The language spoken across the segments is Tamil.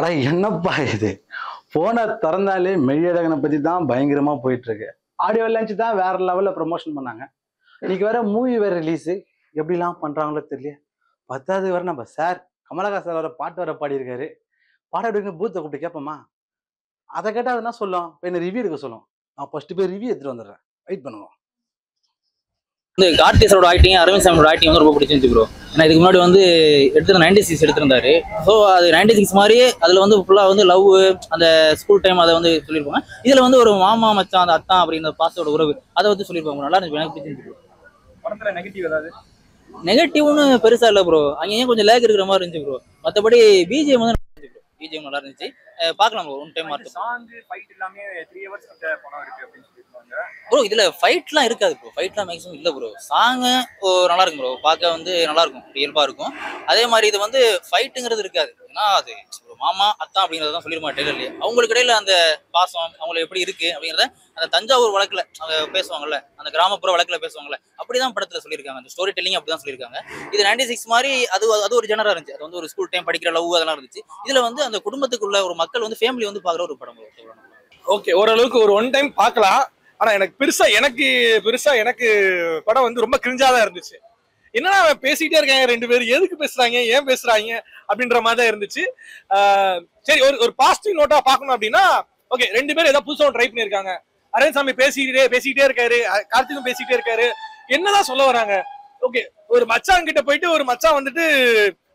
அட என்னப்பா இது, போனை திறந்தாலே மெய்யழகனை பத்தி தான் பயங்கரமா போயிட்டு இருக்கு. ஆடியோ லான்ச் தான் வேற லெவல்ல ப்ரமோஷன் பண்ணாங்க. இன்னைக்கு வேற மூவி வேற ரிலீஸ். எப்படிலாம் பண்றாங்களோ தெரியல. பத்தாவது வர நம்ம சார் கமலஹாசன் சார் வர பாட்டு வர பாடியிருக்காரு. பாட எடுக்க பூத்தை கூப்பிட்டு கேட்போமா? அதை கேட்டா அது என்ன சொல்லும்? என்ன ரிவ்யூ எடுக்க சொல்லும். நான் ஃபர்ஸ்ட் போய் ரிவ்யூ எடுத்துட்டு வந்துடுறேன். வெயிட் பண்ணுவோம். இந்த கார்த்தி சாரோட ஆக்டிங், அரவிந்த் சாமியோட ஆக்டிங் வந்து ரொம்ப பிடிச்சிருந்துச்சு ப்ரோ. ஏன்னா இதுக்கு முன்னாடி வந்து 96 எடுத்திருந்தாரு. ஸோ அது 96 மாதிரியே அதில் வந்து ஃபுல்லாக வந்து லவ், அந்த ஸ்கூல் டைம் அதை வந்து சொல்லியிருப்பாங்க. இதில் வந்து ஒரு மாமா மச்சான், அந்த அத்தான் அப்படின்ற பாசோட உறவு அதை வந்து சொல்லியிருப்பாங்க. நல்லா இருந்துச்சு, எனக்கு பிடிச்சிருந்துச்சு ப்ரோ. படத்தில் நெகட்டிவ் ஏதாவது? நெகட்டிவ்னு பெருசாக இல்லை ப்ரோ. அங்கேயும் கொஞ்சம் லேக் இருக்கிற மாதிரி இருந்துச்சு ப்ரோ. மற்றபடி பிஜிஎம் வந்து பிஜிஎம் நல்லா இருந்துச்சு. பார்க்கலாம் bro, one time mark. Song fight எல்லாமே 3 ஹவர்ஸ் கிட்ட படம் இருக்கு அப்படின்னு சொல்லிருக்காங்க ப்ரோ. இதுல ஃபைட்லாம் இருக்காது ப்ரோ, ஃபைட்லாம் மேக்ஸிமம் இல்லை ப்ரோ. சாங்கு நல்லா இருக்கும் ப்ரோ, பார்க்க வந்து நல்லா இருக்கும், இயல்பா இருக்கும். அதே மாதிரி இது வந்து ஃபைட்டுங்கிறது இருக்காது. ஏன்னா அது ஒரு மாமா அத்தான் அப்படிங்கிறத தான் சொல்லிருமா டெய்லர்லயே. அவங்களுக்கு இடையில அந்த பாசம் அவங்களுக்கு எப்படி இருக்கு அப்படிங்கிறத அந்த தஞ்சாவூர் வழக்குல அவங்க பேசுவாங்கல்ல, அந்த கிராமப்புற வழக்குல பேசுவாங்கல்ல, அப்படிதான் படத்துல சொல்லியிருக்காங்க. அந்த ஸ்டோரி டெல்லிங் அப்படிதான் சொல்லியிருக்காங்க. இது 96 மாதிரி அது ஒரு ஜெனரா இருந்துச்சு. அது வந்து ஒரு ஸ்கூல் டைம் படிக்கிற லவ் அதெல்லாம் இருந்துச்சு. இதுல வந்து அந்த குடும்பத்துக்குள்ள ஒரு மக்கள் வந்து ஃபேமிலி வந்து பாக்குற ஒரு படம். ஓகே, ஓரளவுக்கு ஒரு ஒன் டைம் பார்க்கலாம். ஆனா பெருசா எனக்கு படம் வந்து ரொம்ப கிரிஞ்சாதான் இருந்துச்சு. என்னன்னா பேசிக்கிட்டே இருக்காங்க ரெண்டு பேரும், எதுக்கு பேசுறாங்க, ஏன் பேசுறாங்க அப்படின்ற மாதிரி தான் இருந்துச்சு. சரி, ஒரு பாசிட்டிவ் நோட்டா பார்க்கணும் அப்படின்னா, ஓகே, ரெண்டு பேரும் ஏதாவது புதுசா ட்ரை பண்ணிருக்காங்க. அரவிந்த் சாமி பேசிக்கிட்டே இருக்காரு, கார்த்திக்கும் பேசிக்கிட்டே இருக்காரு. என்னதான் சொல்ல வராங்க? ஓகே, ஒரு மச்சான் கிட்ட போயிட்டு ஒரு மச்சான் வந்துட்டு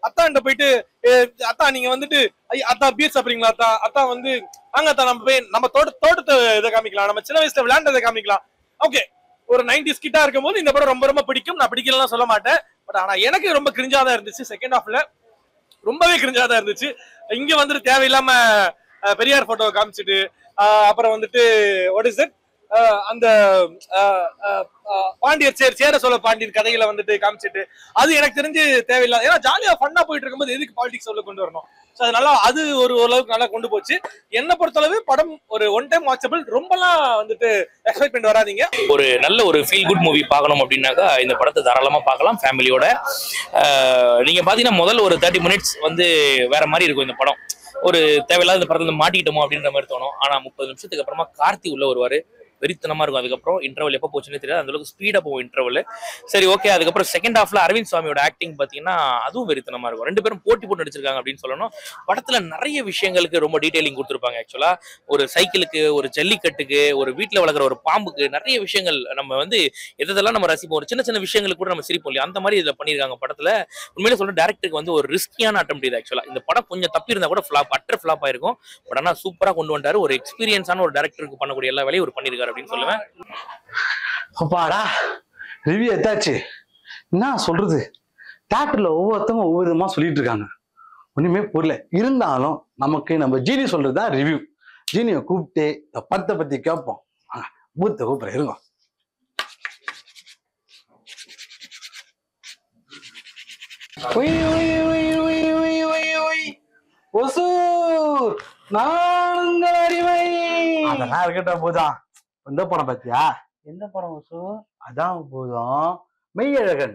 அத்தான்கிட்ட போயிட்டு, அத்தா நீங்க வந்துட்டு அத்தா பீர் சாப்பிடுறீங்களா, அத்தா வந்து வாங்க அத்தா நம்ம போய் நம்ம தோட்டத்தை இதை காமிக்கலாம், நம்ம சின்ன வயசுல விளையாண்டதை காமிக்கலாம். ஓகே, ஒரு 90s கிட்டா இருக்கும் போது இந்த படம் ரொம்ப ரொம்ப பிடிக்கும். நான் பிடிக்கலாம் சொல்ல மாட்டேன். பட் ஆனா எனக்கு ரொம்ப கிரிஞ்சாதான் இருந்துச்சு. செகண்ட் ஹாஃப்ல ரொம்பவே கிரிஞ்சாதான் இருந்துச்சு. இங்க வந்துட்டு தேவையில்லாம பெரியார் போட்டோவை காமிச்சிட்டு, அப்புறம் வந்துட்டு வாட் இஸ் இட், அந்த பாண்டியர் சேர சோழ பாண்டியர் கதைகளை வந்துட்டு காமிச்சிட்டு, அது எனக்கு தெரிஞ்சு தேவையில்லை. ஏன்னா ஜாலியா ஃபன்னா போயிட்டு இருக்கும்போது எதுக்கு பாலிடிக்ஸ் உள்ள கொண்டு வரணும்? ஸோ அதனால அது ஓரளவுக்கு நல்லா கொண்டு போச்சு. என்ன பொறுத்தளவு படம் ஒரு ஒன் டைம் வாட்சபிள். ரொம்பலாம் வந்துட்டு எக்ஸ்பெக்ட் பண்ணி வராதீங்க. ஒரு நல்ல ஒரு ஃபீல் குட் மூவி பார்க்கணும் அப்படின்னாக்கா இந்த படத்தை தாராளமாக பார்க்கலாம் ஃபேமிலியோட. நீங்கள் பார்த்தீங்கன்னா முதல்ல ஒரு 30 மினிட்ஸ் வந்து வேற மாதிரி இருக்கும் இந்த படம். ஒரு தேவையில்லாத இந்த படத்துல மாட்டிக்கிட்டோமோ அப்படின்ற மாதிரி தோணும். ஆனால் 30 நிமிஷத்துக்கு அப்புறமா கார்த்தி உள்ள வருவார், வெறித்தனமா இருக்கும். அதுக்கப்புறம் இன்டர்வல் எப்போ போச்சுன்னே தெரியாது, அந்த அளவுக்கு ஸ்பீடா போகும் இன்டர்வல். சரி, ஓகே. அதுக்கப்புறம் செகண்ட் ஹாஃப்ல அரவிந்த் சுவாமியோட ஆக்டிங் பாத்தீங்கன்னா அதுவும் வெறித்தனமா இருக்கும். ரெண்டு பேரும் போட்டி போட்டு நடிச்சிருக்காங்க அப்படின்னு சொல்லணும். படத்துல நிறைய விஷயங்களுக்கு ரொம்ப டீடைலிங் கொடுத்துருப்பாங்க. ஆக்சுவலா ஒரு சைக்கிளுக்கு, ஒரு ஜல்லிக்கட்டுக்கு, ஒரு வீட்டுல வளர்க்குற ஒரு பாம்புக்கு நிறைய விஷயங்கள் நம்ம வந்து எதெல்லாம் நம்ம ரசிப்போம். ஒரு சின்ன சின்ன விஷயங்களுக்கு கூட நம்ம சிரிப்போம் இல்லையா, அந்த மாதிரி இதுல பண்ணியிருக்காங்க படத்துல. உண்மையிலே சொல்ற டேரக்டருக்கு வந்து ஒரு ரிஸ்கியான அட்டம் இது. ஆக்சுவலா இந்த படம் கொஞ்சம் தப்பி இருந்தா கூட அட்டர் ஃபிளாப் ஆயிருக்கும். பட் ஆனா சூப்பரா கொண்டு வந்தாரு. ஒரு எக்ஸ்பீரியன்ஸான ஒரு டேரக்டருக்கு பண்ணக்கூடிய எல்லா வேலையும் ஒரு பண்ணியிருக்காரு அப்படின்னு சொல்லுவேன். அப்பாடா, ரிவ்யூ எத்தாச்சு. என்ன சொல்றது, தியேட்டர்ல ஒவ்வொருத்தவங்க ஒவ்வொரு விதமா சொல்லிட்டு இருக்காங்க, ஒண்ணுமே புரியல. இருந்தாலும் நமக்கு நம்ம ஜீனி சொல்றதுதான் ரிவ்யூ. ஜீனியை கூப்பிட்டு இந்த படத்தை பத்தி கேட்போம். பூத்த கூப்பிட இருங்க. அதெல்லாம் இருக்கட்டும் போதான். எந்த படம் பத்தியா? எந்த படம் வசூ? அதான் போதும், மெய்யழகன்.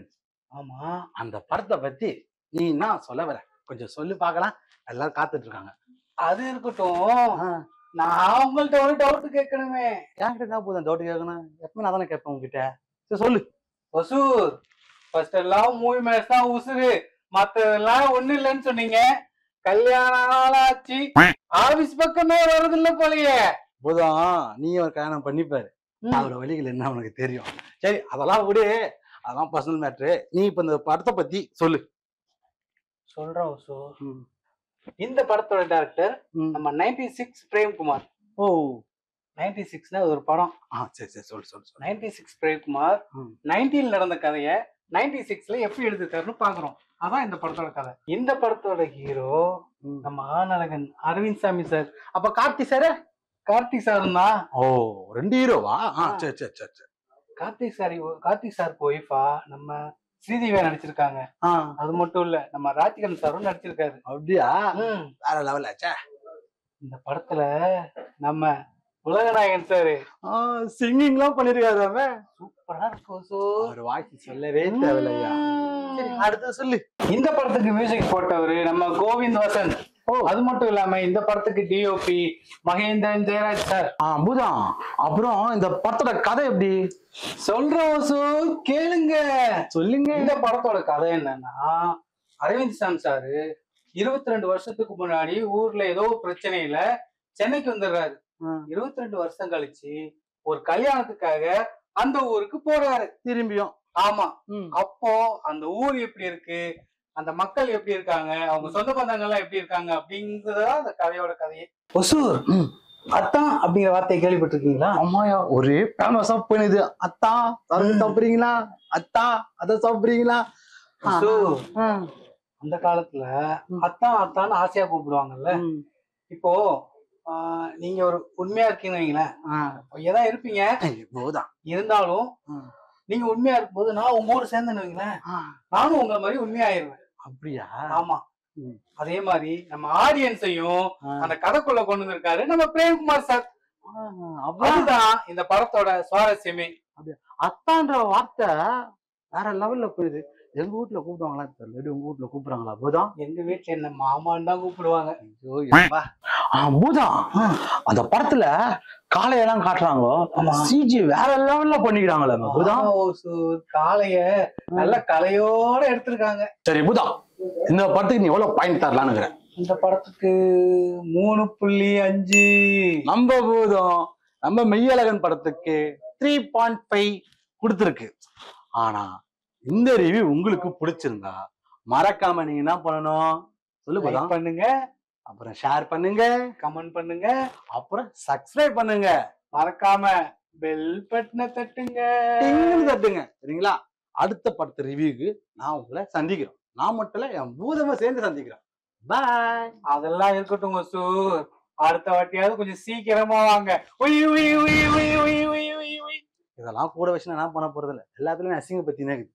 ஆமா, அந்த படத்தை பத்தி நீ என்ன சொல்ல வர, கொஞ்சம் சொல்லி பார்க்கலாம். எல்லாரும் காத்துட்டு இருக்காங்க. அது இருக்கட்டும். நான் உங்கள்ட்ட ஒரு டவுட் கேட்கணுமே. என்கிட்ட தான் போதும் டவுட் கேட்கணும். எப்பவுமே நான் தானே கேட்பேன் உங்ககிட்ட. சரி சொல்லு. வசூர், ஃபர்ஸ்ட் எல்லாம் மூவி மேட்ச் தான் உசுரு, மத்ததெல்லாம் ஒண்ணு இல்லைன்னு சொன்னீங்க. கல்யாண நாளாச்சு, ஆபீஸ் பக்கமே வருது இல்ல போலயே. போதும், நீ ஒரு கல்யாணம் பண்ணிப்பாரு, அவரோட வழிகள் என்ன உனக்கு தெரியும். சரி, அதெல்லாம் விடு, அதெல்லாம் பர்சனல் மேட்ரு. நீ இப்ப இந்த படத்தை பத்தி சொல்லு. சொல்றேன் வசூ. இந்த படத்தோட டைரக்டர் நம்ம 96 பிரேம்குமார். ஓ, 96னா ஒரு படம். சரி சரி, சொல்லு சொல்லு சொல்லு. 96 பிரேம்குமார் 90ல நடந்த கதைய 96ல எப்படி எழுதிருக்காருன்னு பாக்குறோம். அதான் இந்த படத்தோட கதை. இந்த படத்தோட ஹீரோ நம்ம ஆனழகன் அரவிந்த் சாமி சார். அப்ப கார்த்தி சார்? கார்த்திக் சாரும் தான். ஓ, ரெண்டு ஹீரோவா? சரி சரி சரி சரி. கார்த்திக் சாருக்கு ஒய்ஃபா நம்ம ஸ்ரீதேவியா நடிச்சிருக்காங்க. அது மட்டும் இல்ல, நம்ம ராஜ்கிரண் சாரும் நடிச்சிருக்காரு. அப்படியா? வேற லெவல் ஆச்சா. இந்த படத்துல நம்ம உலகநாயகன் சாரு சிங்கிங் எல்லாம் பண்ணிருக்காரு. அவன் சூப்பரா இருக்கும். ஒரு வாய்ஸ் சொல்லவே தேவையில்லையா. சரி, அடுத்து சொல்லு. இந்த படத்துக்கு மியூசிக் போட்டவரு நம்ம கோவிந்த் வசந்த். அது மட்டும் இல்லாம இந்த படத்துக்கு டிஓபி மகேந்திரன் ஜெயராஜ் சார். பூதம். அப்புறம் இந்த படத்தோட கதை எப்படி? சொல்றோம் கேளுங்க. சொல்லுங்க. இந்த படத்தோட கதை என்னன்னா, அரவிந்த் சாமி சாரு 22 வருஷத்துக்கு முன்னாடி ஊர்ல ஏதோ பிரச்சனையில சென்னைக்கு வந்துடுறாரு. 22 வருஷம் கழிச்சு ஒரு கல்யாணத்துக்காக அந்த ஊருக்கு போறாரு திரும்பியும். ஆமா. அப்போ அந்த ஊர் எப்படி இருக்கு, அந்த மக்கள் எப்படி இருக்காங்க, அவங்க சொந்த பந்தங்கள் எல்லாம் எப்படி இருக்காங்க அப்படிங்கறதுதான் அந்த கதையோட கதையே. ஒசூர் அத்தான் அப்படிங்கிற வார்த்தையை கேள்விப்பட்டிருக்கீங்களா? அம்மாயா ஒரே ஃபேமஸா போயிடுது. அத்தா சரக்கு சாப்பிடுறீங்களா, அத்தா அதை சாப்பிடுறீங்களா. அந்த காலத்துல அத்தான் அத்தான்னு ஆசையா கூப்பிடுவாங்கல்ல. இப்போ நீங்க ஒரு உண்மையா இருக்கீங்கன்னு வைங்களேன், ஏதான் இருப்பீங்க இருந்தாலும் நீங்க உண்மையா இருக்கும்போது நான் உங்க ஊர் சேர்ந்துன்னு வைங்களேன், நானும் உங்களை மாதிரி உண்மையாயிருவேன். அப்படியா? ஆமா. அதே மாதிரி நம்ம ஆடியன்ஸையும் அந்த கதைக்குள்ள கொண்டு வந்திருக்காரு நம்ம பிரேம்குமார் சார். அதுதான் இந்த படத்தோட சுவாரஸ்யமே. அத்தான்ற வார்த்தை வேற லெவல்ல போயிடுது. எங்க வீட்டுல கூப்பிடுவாங்களா தெரியல, உங்க வீட்டுல கூப்பிடுறாங்களா? பூதம் எங்க வீட்டுல என்ன மாமான்னு தான் கூப்பிடுவாங்க. பூதம் அந்த படத்துல காளையெல்லாம் காட்டுறாங்க, சிஜி வேற லெவல்ல பண்ணிக்கிறாங்களே பூதம். காளைய நல்ல கலையோட எடுத்திருக்காங்க. சரி பூதம், இந்த படத்துக்கு நீ எவ்வளவு பாயிண்ட் தரலான்னு? இந்த படத்துக்கு 3.5. நம்ம பூதம் நம்ம மெய்யழகன் படத்துக்கு 3.5 கொடுத்துருக்கு. ஆனா இந்த ரிவ்யூ உங்களுக்கு பிடிச்சிருந்தா மறக்காம நீங்க என்ன பண்ணணும் சொல்லு பூதம்? பண்ணுங்க, அப்புறம் ஷேர் பண்ணுங்க, கமெண்ட் பண்ணுங்க, அப்புறம் சப்ஸ்கிரைப் பண்ணுங்க. மறக்காம பெல் பட்டனை தட்டுங்க, தட்டுங்க. சரிங்களா? அடுத்த படத்து ரிவ்யூக்கு நான் உங்களை சந்திக்கிறோம். நான் மட்டும் இல்ல, என் பூதமா சேர்ந்து சந்திக்கிறோம். பாய். அதெல்லாம் இருக்கட்டும் சூர், அடுத்த வாட்டியாவது கொஞ்சம் சீக்கிரமா வாங்க. இதெல்லாம் கூட வச்சு நான் என்ன பண்ண போறது இல்லை, எல்லாத்துலயும் அசிங்க பத்தினே இருக்குது.